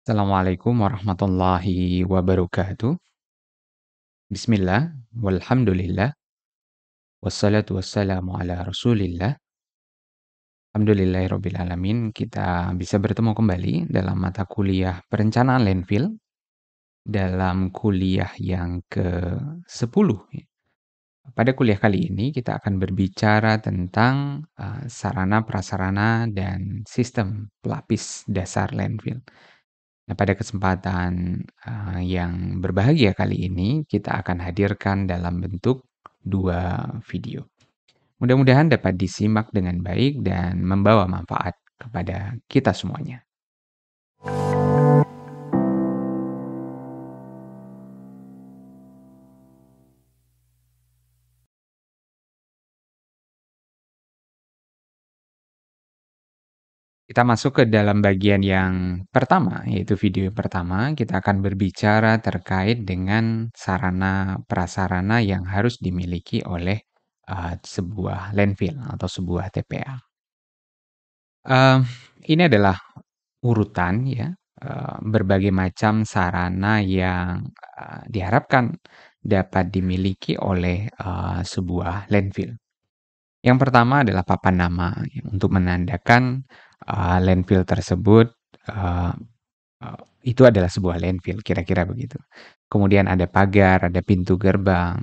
Assalamualaikum warahmatullahi wabarakatuh. Bismillah, walhamdulillah, wassalatu wassalamu ala rasulillah. Alhamdulillahirabbil alamin, kita bisa bertemu kembali dalam mata kuliah perencanaan landfill dalam kuliah yang ke-10. Pada kuliah kali ini kita akan berbicara tentang sarana prasarana dan sistem pelapis dasar landfill. Nah, pada kesempatan yang berbahagia kali ini, kita akan hadirkan dalam bentuk 2 video. Mudah-mudahan dapat disimak dengan baik dan membawa manfaat kepada kita semuanya. Kita masuk ke dalam bagian yang pertama, yaitu video yang pertama. Kita akan berbicara terkait dengan sarana prasarana yang harus dimiliki oleh sebuah landfill atau sebuah TPA. Ini adalah urutan ya, berbagai macam sarana yang diharapkan dapat dimiliki oleh sebuah landfill. Yang pertama adalah papan nama ya, untuk menandakan landfill tersebut itu adalah sebuah landfill, kira-kira begitu. Kemudian ada pagar, ada pintu gerbang,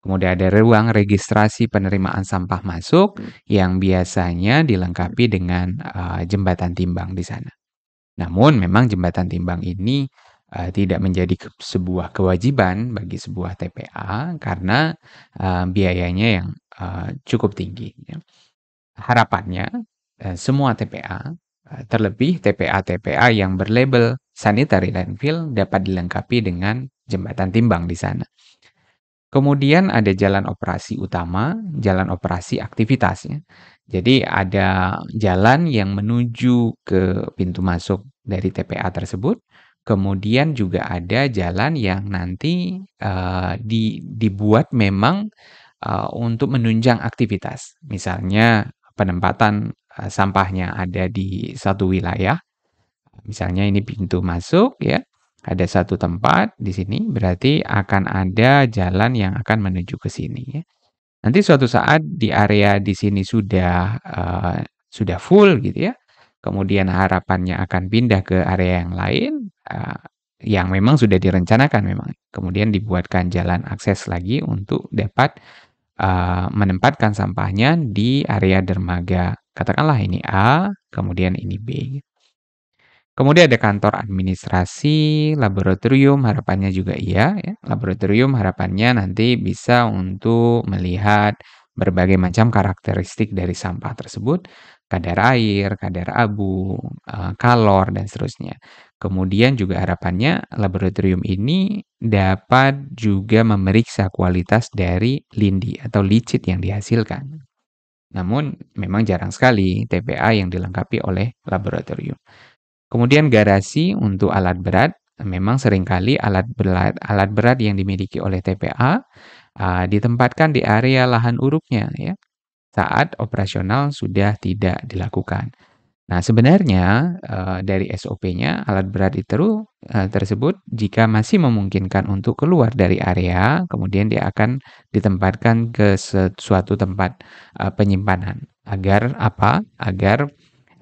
kemudian ada ruang registrasi penerimaan sampah masuk yang biasanya dilengkapi dengan jembatan timbang di sana. Namun memang jembatan timbang ini tidak menjadi sebuah kewajiban bagi sebuah TPA karena biayanya yang cukup tinggi. Ya. Harapannya semua TPA, terlebih TPA-TPA yang berlabel sanitary landfill dapat dilengkapi dengan jembatan timbang di sana. Kemudian ada jalan operasi utama, jalan operasi aktivitasnya. Jadi ada jalan yang menuju ke pintu masuk dari TPA tersebut. Kemudian juga ada jalan yang nanti dibuat memang untuk menunjang aktivitas. Misalnya penempatan sampahnya ada di satu wilayah. Misalnya ini pintu masuk ya. Ada satu tempat di sini, berarti akan ada jalan yang akan menuju ke sini ya. Nanti suatu saat di area di sini sudah full gitu ya. Kemudian harapannya akan pindah ke area yang lain yang memang sudah direncanakan memang. Kemudian dibuatkan jalan akses lagi untuk dapat menempatkan sampahnya di area dermaga. Katakanlah ini A, kemudian ini B. Kemudian ada kantor administrasi, laboratorium, harapannya juga iya. Ya. Laboratorium harapannya nanti bisa untuk melihat berbagai macam karakteristik dari sampah tersebut, kadar air, kadar abu, kalor, dan seterusnya. Kemudian juga harapannya laboratorium ini dapat juga memeriksa kualitas dari lindi atau licit yang dihasilkan. Namun memang jarang sekali TPA yang dilengkapi oleh laboratorium. Kemudian garasi untuk alat berat, memang seringkali alat berat yang dimiliki oleh TPA ditempatkan di area lahan urupnya ya, saat operasional sudah tidak dilakukan. Nah, sebenarnya dari SOP-nya alat berat itu tersebut jika masih memungkinkan untuk keluar dari area, kemudian dia akan ditempatkan ke suatu tempat penyimpanan. Agar apa? Agar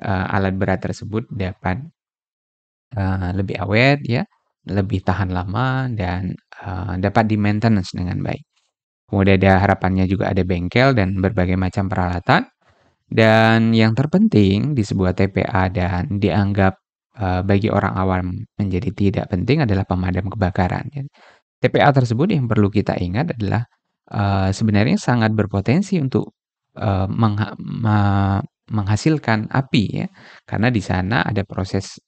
alat berat tersebut dapat lebih awet ya, lebih tahan lama dan dapat di-maintenance dengan baik. Kemudian ada harapannya juga ada bengkel dan berbagai macam peralatan. Dan yang terpenting di sebuah TPA dan dianggap bagi orang awam menjadi tidak penting adalah pemadam kebakaran. Ya. TPA tersebut yang perlu kita ingat adalah sebenarnya sangat berpotensi untuk menghasilkan api ya, karena di sana ada proses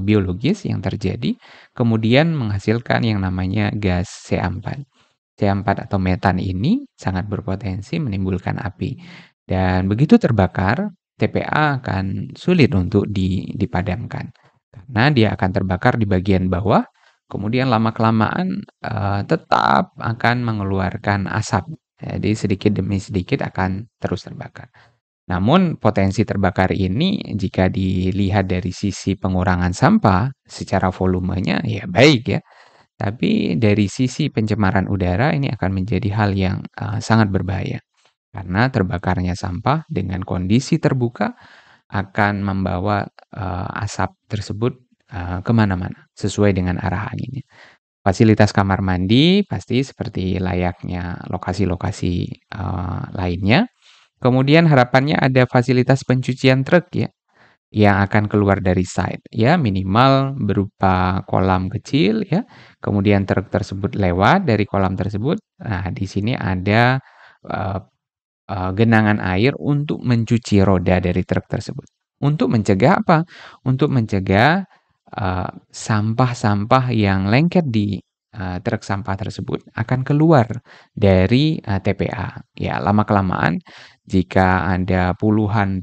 biologis yang terjadi, kemudian menghasilkan yang namanya gas C4. C4 atau metan ini sangat berpotensi menimbulkan api. Dan begitu terbakar, TPA akan sulit untuk dipadamkan. Karena dia akan terbakar di bagian bawah, kemudian lama-kelamaan tetap akan mengeluarkan asap. Jadi sedikit demi sedikit akan terus terbakar. Namun potensi terbakar ini jika dilihat dari sisi pengurangan sampah secara volumenya ya baik ya, tapi dari sisi pencemaran udara ini akan menjadi hal yang, sangat berbahaya. Karena terbakarnya sampah dengan kondisi terbuka akan membawa, asap tersebut, ke mana-mana sesuai dengan arah anginnya. Fasilitas kamar mandi pasti seperti layaknya lokasi-lokasi, lainnya. Kemudian harapannya ada fasilitas pencucian truk ya, yang akan keluar dari site ya, minimal berupa kolam kecil ya, kemudian truk tersebut lewat dari kolam tersebut. Nah, di sini ada, eee genangan air untuk mencuci roda dari truk tersebut. Untuk mencegah apa? Untuk mencegah, sampah-sampah yang lengket di, truk sampah tersebut akan keluar dari, TPA. Ya, lama-kelamaan jika ada puluhan,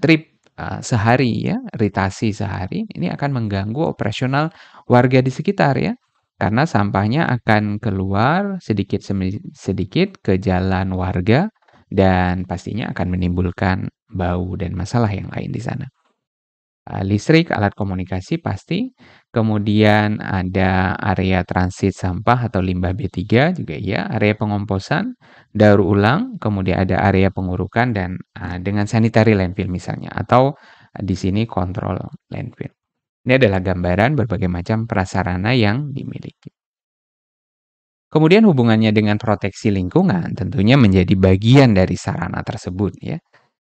trip, sehari ya, ritasi sehari, ini akan mengganggu operasional warga di sekitar ya. Karena sampahnya akan keluar sedikit demi sedikit ke jalan warga dan pastinya akan menimbulkan bau dan masalah yang lain di sana. Listrik, alat komunikasi pasti, kemudian ada area transit sampah atau limbah B3 juga ya, area pengomposan, daur ulang, kemudian ada area pengurukan dan, dengan sanitary landfill misalnya atau di sini kontrol landfill. Ini adalah gambaran berbagai macam prasarana yang dimiliki. Kemudian hubungannya dengan proteksi lingkungan tentunya menjadi bagian dari sarana tersebut ya.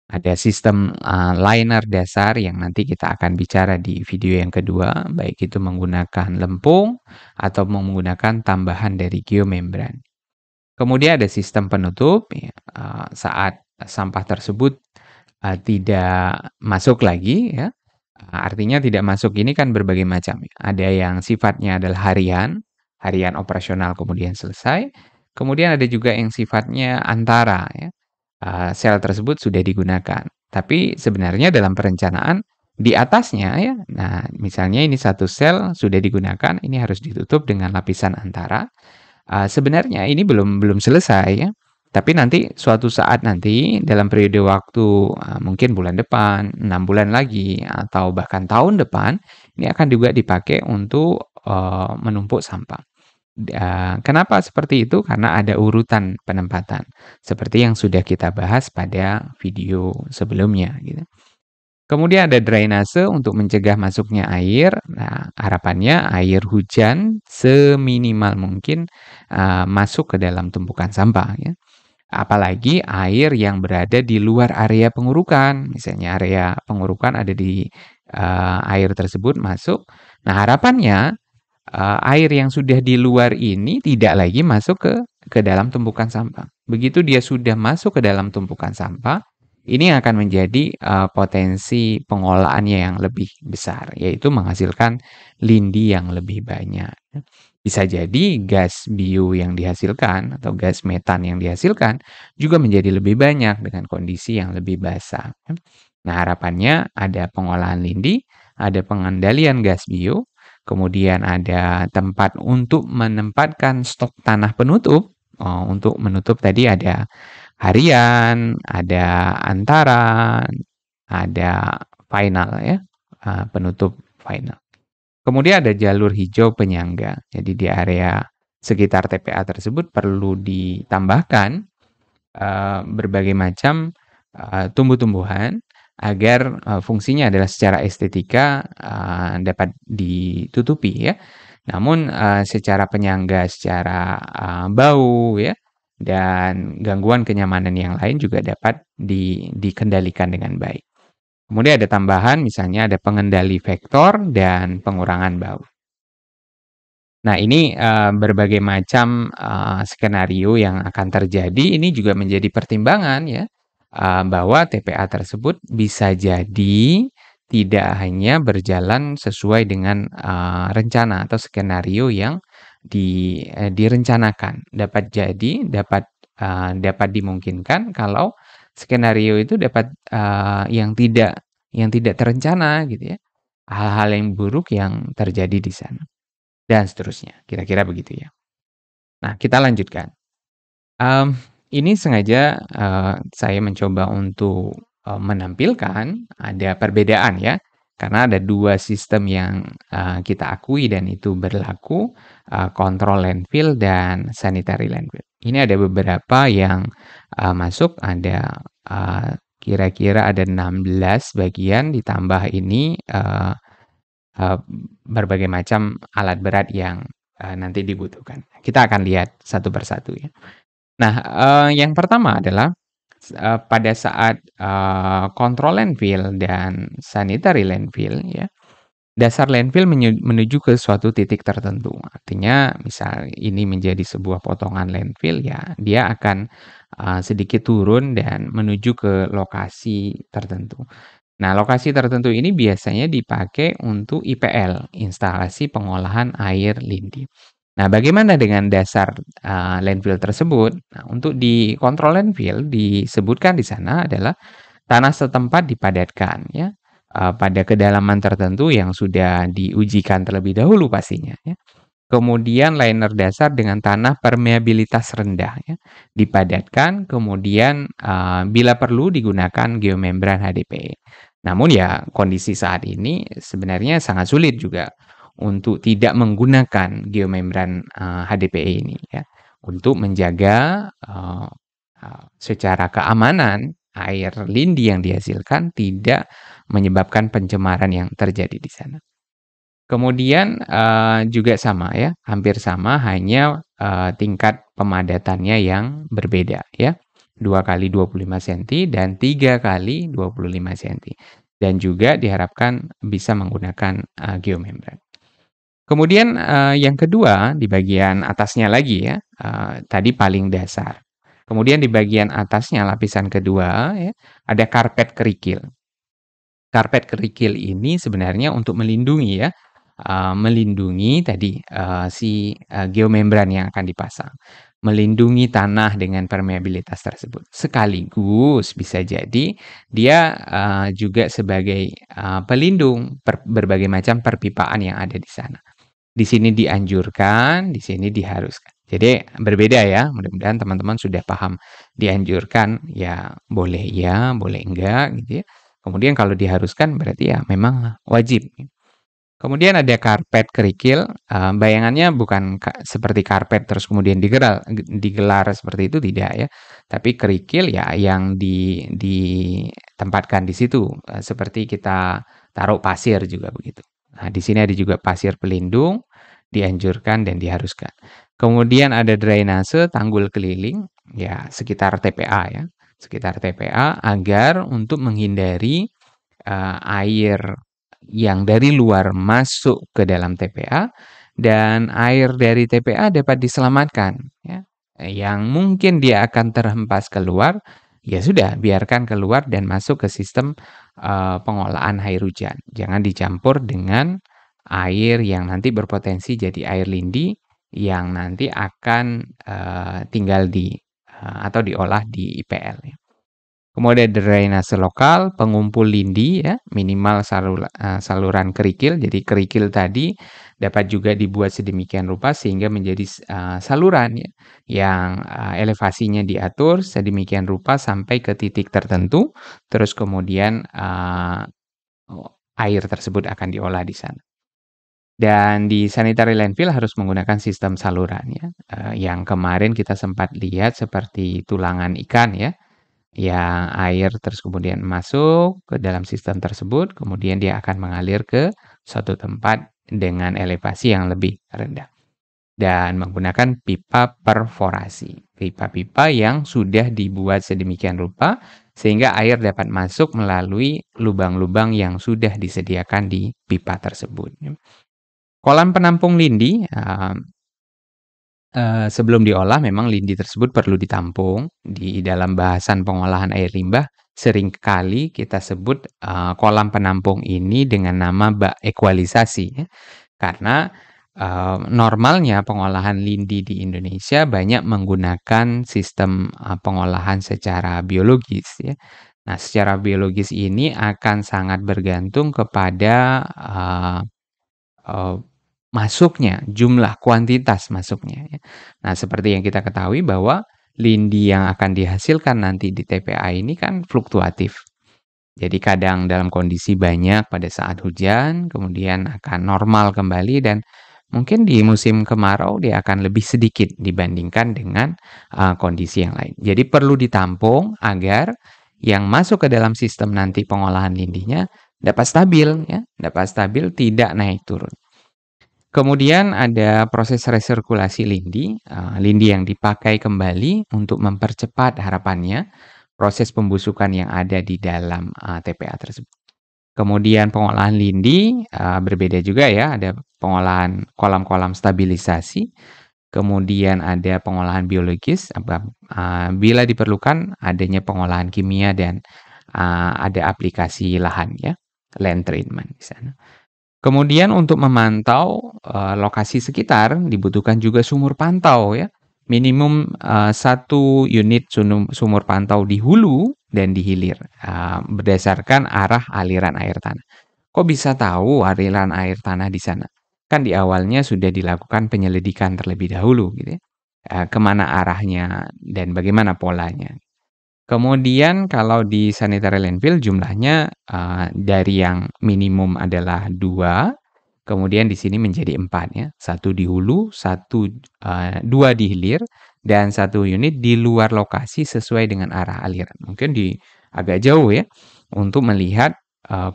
Ada sistem, liner dasar yang nanti kita akan bicara di video yang kedua, baik itu menggunakan lempung atau menggunakan tambahan dari geomembran. Kemudian ada sistem penutup ya, saat sampah tersebut, tidak masuk lagi ya, artinya tidak masuk ini kan berbagai macam ya. Ada yang sifatnya adalah harian, harian operasional kemudian selesai, kemudian ada juga yang sifatnya antara ya, sel tersebut sudah digunakan. Tapi sebenarnya dalam perencanaan di atasnya ya, nah misalnya ini satu sel sudah digunakan, ini harus ditutup dengan lapisan antara. Sebenarnya ini belum belum selesai ya, tapi nanti suatu saat nanti dalam periode waktu, mungkin bulan depan, 6 bulan lagi, atau bahkan tahun depan, ini akan juga dipakai untuk, menumpuk sampah. Kenapa seperti itu? Karena ada urutan penempatan, seperti yang sudah kita bahas pada video sebelumnya gitu. Kemudian ada drainase untuk mencegah masuknya air. Nah, harapannya air hujan seminimal mungkin, masuk ke dalam tumpukan sampah ya. Apalagi air yang berada di luar area pengurukan. Misalnya area pengurukan ada di, air tersebut masuk. Nah, harapannya, air yang sudah di luar ini tidak lagi masuk ke dalam tumpukan sampah. Begitu dia sudah masuk ke dalam tumpukan sampah, ini akan menjadi, potensi pengolahannya yang lebih besar, yaitu menghasilkan lindi yang lebih banyak. Bisa jadi gas bio yang dihasilkan atau gas metan yang dihasilkan juga menjadi lebih banyak dengan kondisi yang lebih basah. Nah, harapannya ada pengolahan lindi, ada pengendalian gas bio, kemudian ada tempat untuk menempatkan stok tanah penutup. Untuk menutup tadi ada harian, ada antara, ada final ya, penutup final. Kemudian ada jalur hijau penyangga. Jadi di area sekitar TPA tersebut perlu ditambahkan, berbagai macam, tumbuh-tumbuhan agar, fungsinya adalah secara estetika, dapat ditutupi ya. Namun, secara penyangga, secara, bau ya, dan gangguan kenyamanan yang lain juga dapat dikendalikan dengan baik. Kemudian ada tambahan misalnya ada pengendali vektor dan pengurangan bau. Nah ini, berbagai macam, skenario yang akan terjadi ini juga menjadi pertimbangan ya, bahwa TPA tersebut bisa jadi tidak hanya berjalan sesuai dengan, rencana atau skenario yang direncanakan. Dapat dimungkinkan kalau skenario itu dapat, yang tidak terencana gitu ya, hal-hal yang buruk yang terjadi di sana. Dan seterusnya, kira-kira begitu ya. Nah, kita lanjutkan. Mmm, Ini sengaja, saya mencoba untuk, menampilkan ada perbedaan ya, karena ada 2 sistem yang, kita akui dan itu berlaku, kontrol landfill dan sanitary landfill. Ini ada beberapa yang, masuk, ada, kira-kira ada 16 bagian ditambah ini, eee, berbagai macam alat berat yang, nanti dibutuhkan. Kita akan lihat satu persatu ya. Nah, yang pertama adalah pada saat, kontrol landfill dan sanitary landfill ya, dasar landfill menuju ke suatu titik tertentu. Artinya misal ini menjadi sebuah potongan landfill ya, dia akan, sedikit turun dan menuju ke lokasi tertentu. Nah, lokasi tertentu ini biasanya dipakai untuk IPL, instalasi pengolahan air lindi. Nah, bagaimana dengan dasar, landfill tersebut? Nah, untuk di kontrol landfill disebutkan di sana adalah tanah setempat dipadatkan ya, pada kedalaman tertentu yang sudah diujikan terlebih dahulu pastinya ya. Kemudian liner dasar dengan tanah permeabilitas rendah ya, dipadatkan kemudian, bila perlu digunakan geomembran HDPE. Namun ya kondisi saat ini sebenarnya sangat sulit juga untuk tidak menggunakan geomembran, HDPE ini ya, untuk menjaga, secara keamanan air lindi yang dihasilkan tidak menyebabkan pencemaran yang terjadi di sana. Kemudian, juga sama ya, hampir sama hanya, tingkat pemadatannya yang berbeda ya, 2 kali 25 senti dan 3 kali 25 senti. Dan juga diharapkan bisa menggunakan, geomembran. Kemudian, yang kedua di bagian atasnya lagi ya, tadi paling dasar. Kemudian di bagian atasnya lapisan kedua ya, ada karpet kerikil. Karpet kerikil ini sebenarnya untuk melindungi ya, melindungi tadi, geomembran yang akan dipasang, melindungi tanah dengan permeabilitas tersebut. Sekaligus bisa jadi dia, juga sebagai, pelindung berbagai macam perpipaan yang ada di sana. Di sini dianjurkan, di sini diharuskan. Jadi berbeda ya, mudah-mudahan teman-teman sudah paham. Dianjurkan ya boleh iya, boleh enggak gitu ya. Kemudian kalau diharuskan berarti ya memang wajib. Kemudian ada karpet kerikil, bayangannya bukan seperti karpet terus kemudian digelar seperti itu tidak ya. Tapi kerikil ya yang ditempatkan di situ, seperti kita taruh pasir juga begitu. Nah, di sini ada juga pasir pelindung, dianjurkan dan diharuskan. Kemudian ada drainase tanggul keliling, ya sekitar TPA ya, sekitar TPA agar untuk menghindari, air yang dari luar masuk ke dalam TPA dan air dari TPA dapat diselamatkan ya, yang mungkin dia akan terhempas keluar, ya sudah biarkan keluar dan masuk ke sistem, pengolahan air hujan. Jangan dicampur dengan air yang nanti berpotensi jadi air lindi yang nanti akan, tinggal atau diolah di IPL ya. Kemudian drainase lokal, pengumpul lindi ya, minimal saluran kerikil. Jadi kerikil tadi dapat juga dibuat sedemikian rupa sehingga menjadi saluran ya, yang elevasinya diatur sedemikian rupa sampai ke titik tertentu, terus kemudian air tersebut akan diolah di sana. Dan di sanitary landfill harus menggunakan sistem saluran ya, yang kemarin kita sempat lihat seperti tulangan ikan ya, yang air terus kemudian masuk ke dalam sistem tersebut, kemudian dia akan mengalir ke suatu tempat dengan elevasi yang lebih rendah. Dan menggunakan pipa perforasi, pipa-pipa yang sudah dibuat sedemikian rupa sehingga air dapat masuk melalui lubang-lubang yang sudah disediakan di pipa tersebut. Kolam penampung lindi, sebelum diolah memang lindi tersebut perlu ditampung. Di dalam bahasan pengolahan air limbah seringkali kita sebut, kolam penampung ini dengan nama bak ekualisasi ya. Karena, normalnya pengolahan lindi di Indonesia banyak menggunakan sistem, pengolahan secara biologis ya. Nah, secara biologis ini akan sangat bergantung kepada, eee, masuknya, jumlah kuantitas masuknya ya. Nah, seperti yang kita ketahui bahwa lindi yang akan dihasilkan nanti di TPA ini kan fluktuatif. Jadi kadang dalam kondisi banyak pada saat hujan, kemudian akan normal kembali dan mungkin di musim kemarau dia akan lebih sedikit dibandingkan dengan kondisi yang lain. Jadi perlu ditampung agar yang masuk ke dalam sistem nanti pengolahan lindinya dapat stabil ya, dapat stabil tidak naik turun. Kemudian ada proses resirkulasi lindi, lindi yang dipakai kembali untuk mempercepat harapannya proses pembusukan yang ada di dalam TPA tersebut. Kemudian pengolahan lindi berbeda juga ya, ada pengolahan kolam-kolam stabilisasi, kemudian ada pengolahan biologis, bila diperlukan adanya pengolahan kimia dan ada aplikasi lahan ya, land treatment di sana. Kemudian untuk memantau lokasi sekitar dibutuhkan juga sumur pantau ya. Minimum 1 unit sumur pantau di hulu dan di hilir berdasarkan arah aliran air tanah. Kok bisa tahu aliran air tanah di sana? Kan di awalnya sudah dilakukan penyelidikan terlebih dahulu gitu ya. Kemana arahnya dan bagaimana polanya. Kemudian kalau di sanitary landfill jumlahnya dari yang minimum adalah 2, kemudian di sini menjadi 4 ya. 1 di hulu, 2 di hilir, dan 1 unit di luar lokasi sesuai dengan arah aliran. Mungkin agak jauh ya, untuk melihat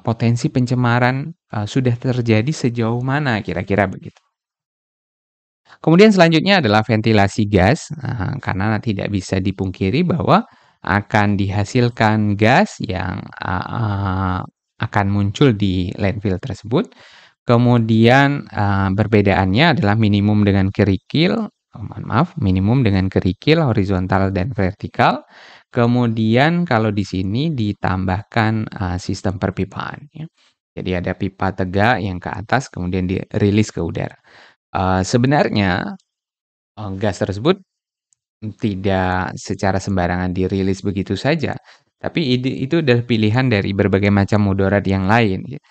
potensi pencemaran sudah terjadi sejauh mana kira-kira begitu. Kemudian selanjutnya adalah ventilasi gas, karena tidak bisa dipungkiri bahwa akan dihasilkan gas yang akan muncul di landfill tersebut. Kemudian perbedaannya adalah minimum dengan kerikil, minimum dengan kerikil horizontal dan vertikal. Kemudian kalau di sini ditambahkan sistem perpipaan ya. Jadi ada pipa tegak yang ke atas kemudian dirilis ke udara. Sebenarnya gas tersebut tidak secara sembarangan dirilis begitu saja, tapi itu adalah pilihan dari berbagai macam mudarat yang lain ya.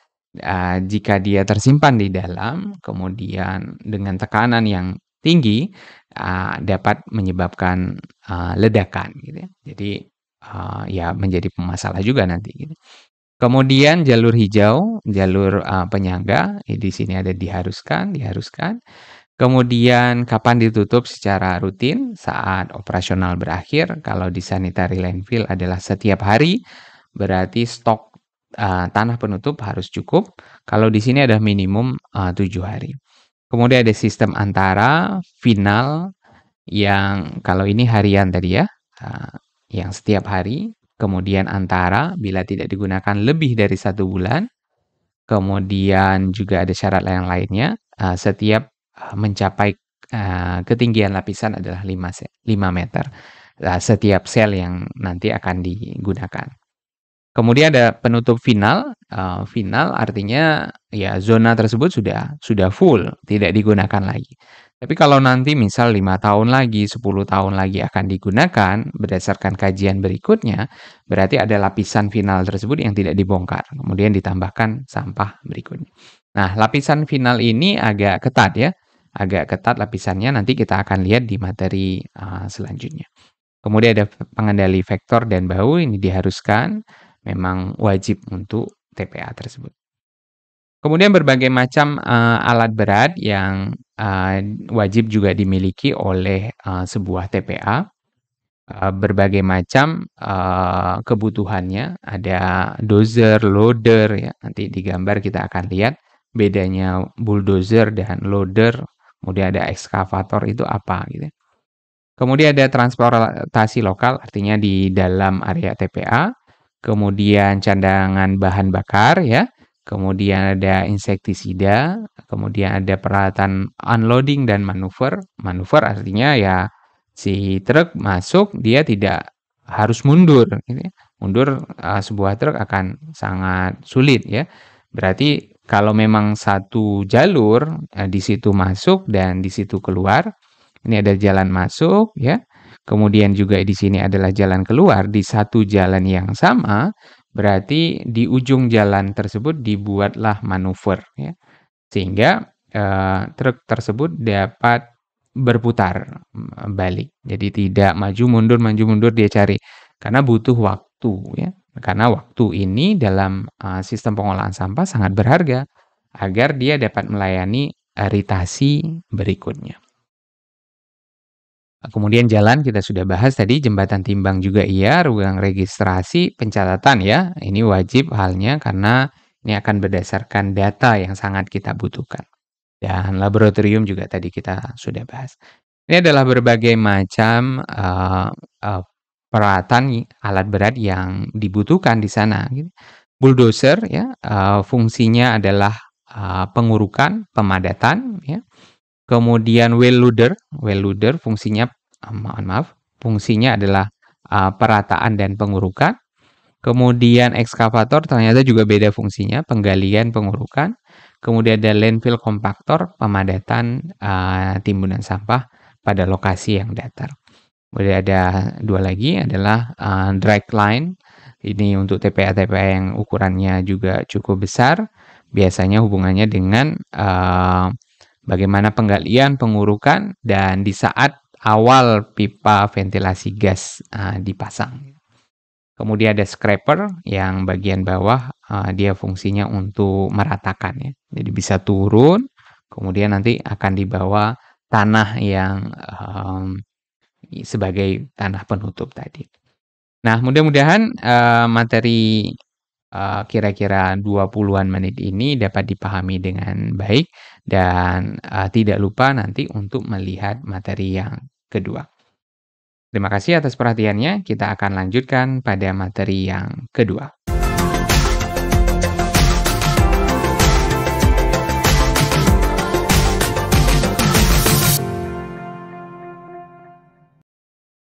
Jika dia tersimpan di dalam, kemudian dengan tekanan yang tinggi, dapat menyebabkan ledakan gitu ya. Jadi ya menjadi pemasalah juga nanti gitu. Kemudian jalur hijau, jalur penyangga, di sini ada diharuskan. Kemudian kapan ditutup secara rutin saat operasional berakhir. Kalau di sanitary landfill adalah setiap hari, berarti stok tanah penutup harus cukup. Kalau di sini ada minimum 7 hari. Kemudian ada sistem antara final yang kalau ini harian tadi ya, yang setiap hari. Kemudian antara bila tidak digunakan lebih dari 1 bulan. Kemudian juga ada syarat yang lainnya, setiap mencapai ketinggian lapisan adalah 5 meter. Setiap sel yang nanti akan digunakan. Kemudian ada penutup final. Final artinya ya zona tersebut sudah full, tidak digunakan lagi. Tapi kalau nanti misal 5 tahun lagi, 10 tahun lagi akan digunakan berdasarkan kajian berikutnya, berarti ada lapisan final tersebut yang tidak dibongkar. Kemudian ditambahkan sampah berikutnya. Nah, lapisan final ini agak ketat ya. Agak ketat lapisannya, nanti kita akan lihat di materi selanjutnya. Kemudian ada pengendali vektor dan bau, ini diharuskan, memang wajib untuk TPA tersebut. Kemudian berbagai macam alat berat yang wajib juga dimiliki oleh sebuah TPA. Berbagai macam kebutuhannya, ada dozer, loader ya. Nanti di gambar kita akan lihat bedanya bulldozer dan loader. Kemudian ada ekskavator itu apa gitu. Kemudian ada transportasi lokal, artinya di dalam area TPA. Kemudian cadangan bahan bakar ya. Kemudian ada insektisida, kemudian ada peralatan unloading dan manuver. Manuver artinya ya si truk masuk dia tidak harus mundur gitu ya. Mundur sebuah truk akan sangat sulit ya. Berarti kalau memang satu jalur di situ masuk dan di situ keluar, ini ada jalan masuk ya. Kemudian juga di sini adalah jalan keluar di satu jalan yang sama. Berarti di ujung jalan tersebut dibuatlah manuver ya. Sehingga truk tersebut dapat berputar, balik. Jadi tidak maju mundur dia cari, karena butuh waktu ya. Karena waktu ini dalam, sistem pengolahan sampah sangat berharga, agar dia dapat melayani ritasi berikutnya. Kemudian jalan kita sudah bahas tadi, jembatan timbang juga iya, ruang registrasi, pencatatan ya, ini wajib halnya karena ini akan berdasarkan data yang sangat kita butuhkan. Dan laboratorium juga tadi kita sudah bahas. Ini adalah berbagai macam, peralatan alat berat yang dibutuhkan di sana gitu. Bulldozer ya, fungsinya adalah, pengurukan, pemadatan ya. Kemudian well loader fungsinya, fungsinya adalah, perataan dan pengurukan. Kemudian ekskavator ternyata juga beda fungsinya, penggalian, pengurukan. Kemudian ada landfill compactor, pemadatan, timbunan sampah pada lokasi yang datar. Kemudian ada 2 lagi adalah, drag line, ini untuk TPA-TPA yang ukurannya juga cukup besar, biasanya hubungannya dengan, bagaimana penggalian, pengurukan, dan di saat awal pipa ventilasi gas, dipasang. Kemudian ada scraper yang bagian bawah, dia fungsinya untuk meratakan ya. Jadi bisa turun, kemudian nanti akan dibawa tanah yang, sebagai tanah penutup tadi. Nah, mudah-mudahan, materi, kira-kira 20-an menit ini dapat dipahami dengan baik dan, tidak lupa nanti untuk melihat materi yang kedua. Terima kasih atas perhatiannya, kita akan lanjutkan pada materi yang kedua.